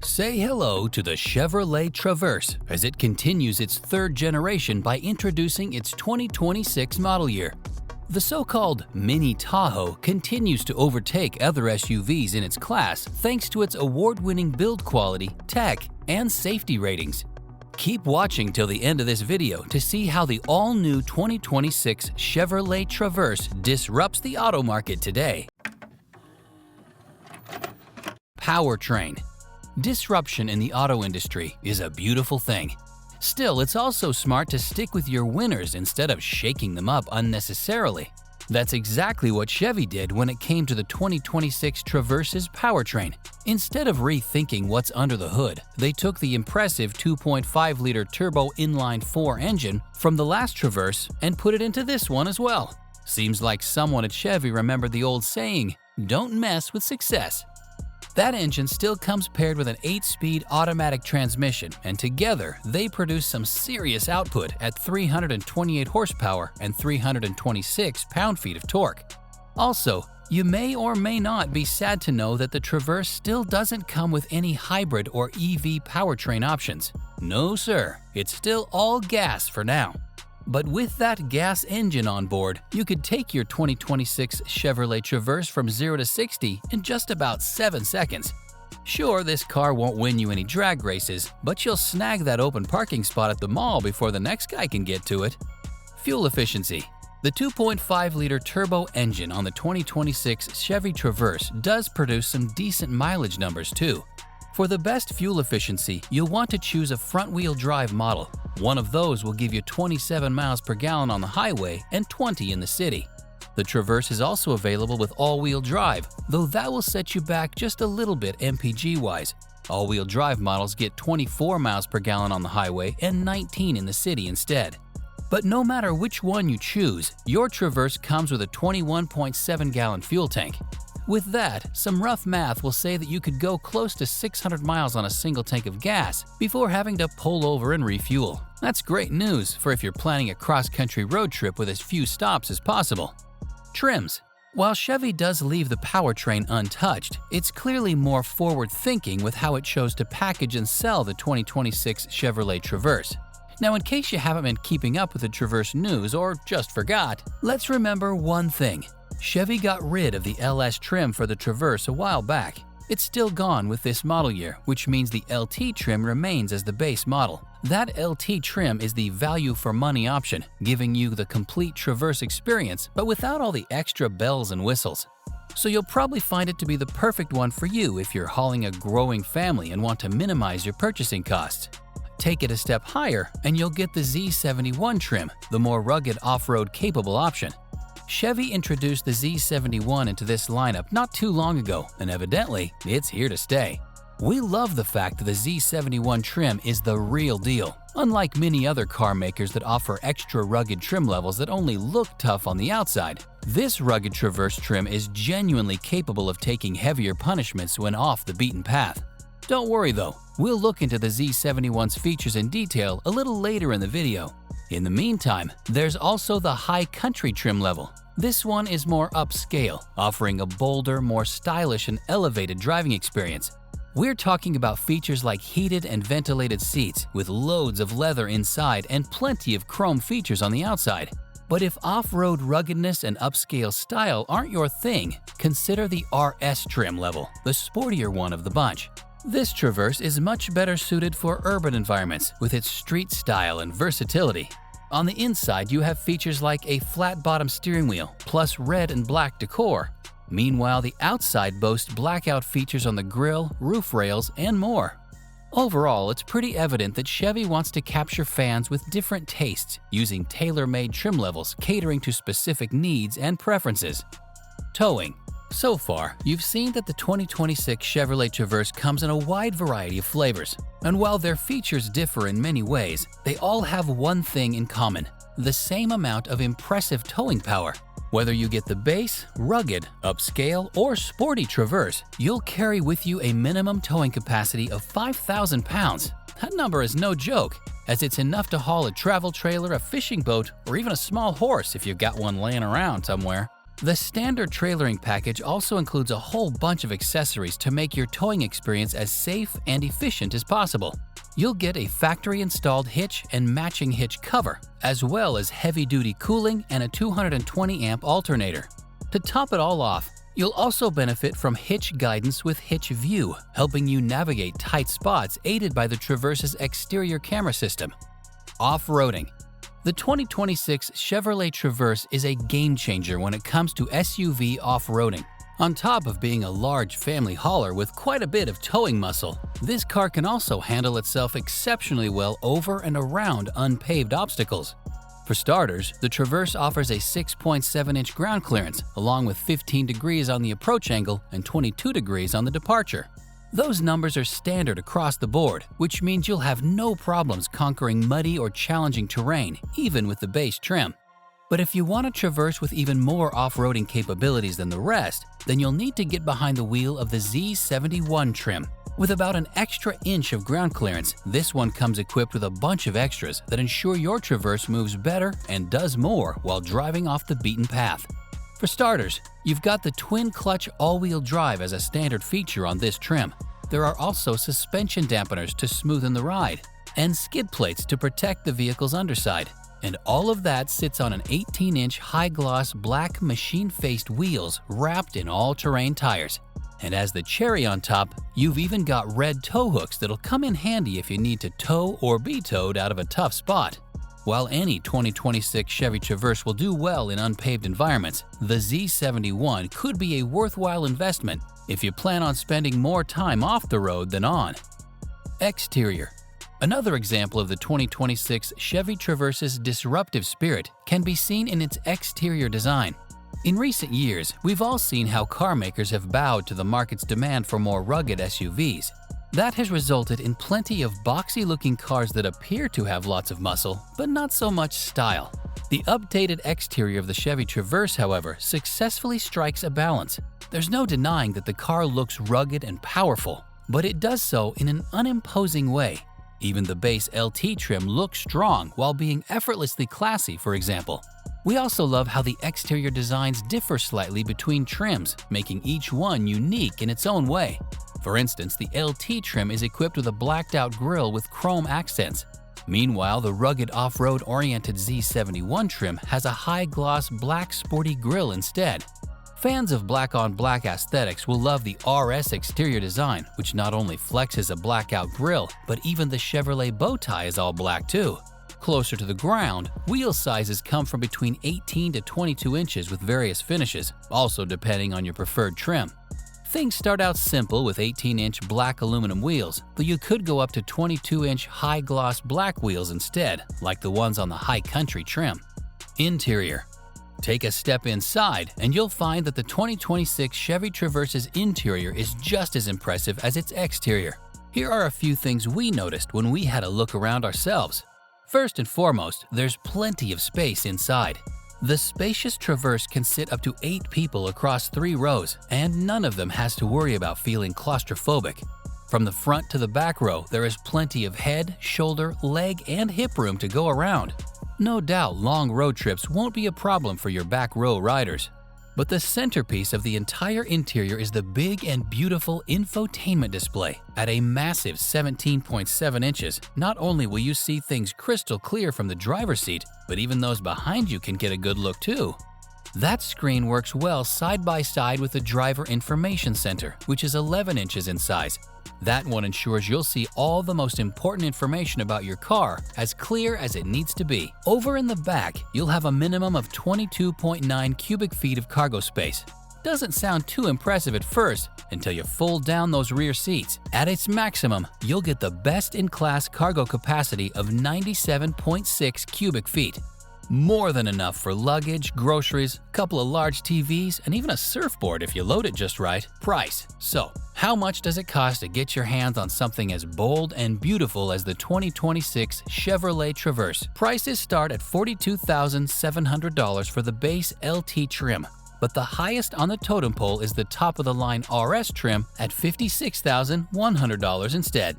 Say hello to the Chevrolet Traverse as it continues its third generation by introducing its 2026 model year. The so-called Mini Tahoe continues to overtake other SUVs in its class thanks to its award-winning build quality, tech, and safety ratings. Keep watching till the end of this video to see how the all-new 2026 Chevrolet Traverse disrupts the auto market today. Powertrain. Disruption in the auto industry is a beautiful thing. Still, it's also smart to stick with your winners instead of shaking them up unnecessarily. That's exactly what Chevy did when it came to the 2026 Traverse's powertrain. Instead of rethinking what's under the hood, they took the impressive 2.5-liter turbo inline-4 engine from the last Traverse and put it into this one as well. Seems like someone at Chevy remembered the old saying, "Don't mess with success." That engine still comes paired with an 8-speed automatic transmission, and together they produce some serious output at 328 horsepower and 326 pound-feet of torque. Also, you may or may not be sad to know that the Traverse still doesn't come with any hybrid or EV powertrain options. No sir, it's still all gas for now. But with that gas engine on board, you could take your 2026 Chevrolet Traverse from 0 to 60 in just about 7 seconds. Sure, this car won't win you any drag races, but you'll snag that open parking spot at the mall before the next guy can get to it. Fuel efficiency. The 2.5-liter turbo engine on the 2026 Chevy Traverse does produce some decent mileage numbers too. For the best fuel efficiency, you'll want to choose a front-wheel drive model. One of those will give you 27 miles per gallon on the highway and 20 in the city. The Traverse is also available with all-wheel drive, though that will set you back just a little bit MPG-wise. All-wheel drive models get 24 miles per gallon on the highway and 19 in the city instead. But no matter which one you choose, your Traverse comes with a 21.7-gallon fuel tank. With that, some rough math will say that you could go close to 600 miles on a single tank of gas before having to pull over and refuel. That's great news for if you're planning a cross-country road trip with as few stops as possible. Trims. While Chevy does leave the powertrain untouched, it's clearly more forward-thinking with how it chose to package and sell the 2026 Chevrolet Traverse. Now, in case you haven't been keeping up with the Traverse news or just forgot, let's remember one thing. Chevy got rid of the LS trim for the Traverse a while back. It's still gone with this model year, which means the LT trim remains as the base model. That LT trim is the value for money option, giving you the complete Traverse experience, but without all the extra bells and whistles. So you'll probably find it to be the perfect one for you if you're hauling a growing family and want to minimize your purchasing costs. Take it a step higher and you'll get the Z71 trim, the more rugged off-road capable option. Chevy introduced the Z71 into this lineup not too long ago, and evidently, it's here to stay. We love the fact that the Z71 trim is the real deal, unlike many other car makers that offer extra rugged trim levels that only look tough on the outside. This rugged Traverse trim is genuinely capable of taking heavier punishments when off the beaten path. Don't worry though, we'll look into the Z71's features in detail a little later in the video. In the meantime, there's also the High Country trim level. This one is more upscale, offering a bolder, more stylish and elevated driving experience. We're talking about features like heated and ventilated seats with loads of leather inside and plenty of chrome features on the outside. But if off-road ruggedness and upscale style aren't your thing, consider the RS trim level, the sportier one of the bunch. This Traverse is much better suited for urban environments with its street style and versatility. On the inside, you have features like a flat-bottom steering wheel plus red and black decor. Meanwhile, the outside boasts blackout features on the grille, roof rails, and more. Overall, it's pretty evident that Chevy wants to capture fans with different tastes, using tailor-made trim levels catering to specific needs and preferences. Towing. So far, you've seen that the 2026 Chevrolet Traverse comes in a wide variety of flavors. And while their features differ in many ways, they all have one thing in common: the same amount of impressive towing power. Whether you get the base, rugged, upscale, or sporty Traverse, you'll carry with you a minimum towing capacity of 5,000 pounds. That number is no joke, as it's enough to haul a travel trailer, a fishing boat, or even a small horse if you've got one laying around somewhere. The standard trailering package also includes a whole bunch of accessories to make your towing experience as safe and efficient as possible. You'll get a factory-installed hitch and matching hitch cover, as well as heavy-duty cooling and a 220-amp alternator. To top it all off, you'll also benefit from hitch guidance with Hitch View, helping you navigate tight spots aided by the Traverse's exterior camera system. Off-roading. The 2026 Chevrolet Traverse is a game-changer when it comes to SUV off-roading. On top of being a large family hauler with quite a bit of towing muscle, this car can also handle itself exceptionally well over and around unpaved obstacles. For starters, the Traverse offers a 6.7-inch ground clearance, along with 15 degrees on the approach angle and 22 degrees on the departure. Those numbers are standard across the board, which means you'll have no problems conquering muddy or challenging terrain, even with the base trim. But if you want a Traverse with even more off-roading capabilities than the rest, then you'll need to get behind the wheel of the Z71 trim. With about an extra inch of ground clearance, this one comes equipped with a bunch of extras that ensure your Traverse moves better and does more while driving off the beaten path. For starters, you've got the twin-clutch all-wheel drive as a standard feature on this trim. There are also suspension dampeners to smoothen the ride, and skid plates to protect the vehicle's underside. And all of that sits on an 18-inch high-gloss black machine-faced wheels wrapped in all-terrain tires. And as the cherry on top, you've even got red tow hooks that'll come in handy if you need to tow or be towed out of a tough spot. While any 2026 Chevy Traverse will do well in unpaved environments, the Z71 could be a worthwhile investment if you plan on spending more time off the road than on. Exterior. Another example of the 2026 Chevy Traverse's disruptive spirit can be seen in its exterior design. In recent years, we've all seen how car makers have bowed to the market's demand for more rugged SUVs. That has resulted in plenty of boxy-looking cars that appear to have lots of muscle, but not so much style. The updated exterior of the Chevy Traverse, however, successfully strikes a balance. There's no denying that the car looks rugged and powerful, but it does so in an unimposing way. Even the base LT trim looks strong while being effortlessly classy, for example. We also love how the exterior designs differ slightly between trims, making each one unique in its own way. For instance, the LT trim is equipped with a blacked-out grille with chrome accents. Meanwhile, the rugged off-road-oriented Z71 trim has a high-gloss black sporty grille instead. Fans of black-on-black aesthetics will love the RS exterior design, which not only flexes a blackout grille, but even the Chevrolet bow tie is all black too. Closer to the ground, wheel sizes come from between 18 to 22 inches with various finishes, also depending on your preferred trim. Things start out simple with 18-inch black aluminum wheels, but you could go up to 22-inch high-gloss black wheels instead, like the ones on the High Country trim. Interior. Take a step inside and you'll find that the 2026 Chevy Traverse's interior is just as impressive as its exterior. Here are a few things we noticed when we had a look around ourselves. First and foremost, there's plenty of space inside. The spacious Traverse can sit up to 8 people across 3 rows, and none of them has to worry about feeling claustrophobic. From the front to the back row, there is plenty of head, shoulder, leg, and hip room to go around. No doubt long road trips won't be a problem for your back row riders. But the centerpiece of the entire interior is the big and beautiful infotainment display. At a massive 17.7 inches, not only will you see things crystal clear from the driver's seat, but even those behind you can get a good look too. That screen works well side by side with the Driver Information Center, which is 11 inches in size. That one ensures you'll see all the most important information about your car as clear as it needs to be. Over in the back, you'll have a minimum of 22.9 cubic feet of cargo space. Doesn't sound too impressive at first until you fold down those rear seats. At its maximum, you'll get the best-in-class cargo capacity of 97.6 cubic feet. More than enough for luggage, groceries, a couple of large TVs, and even a surfboard if you load it just right. Price. So, how much does it cost to get your hands on something as bold and beautiful as the 2026 Chevrolet Traverse? Prices start at $42,700 for the base LT trim, but the highest on the totem pole is the top-of-the-line RS trim at $56,100 instead.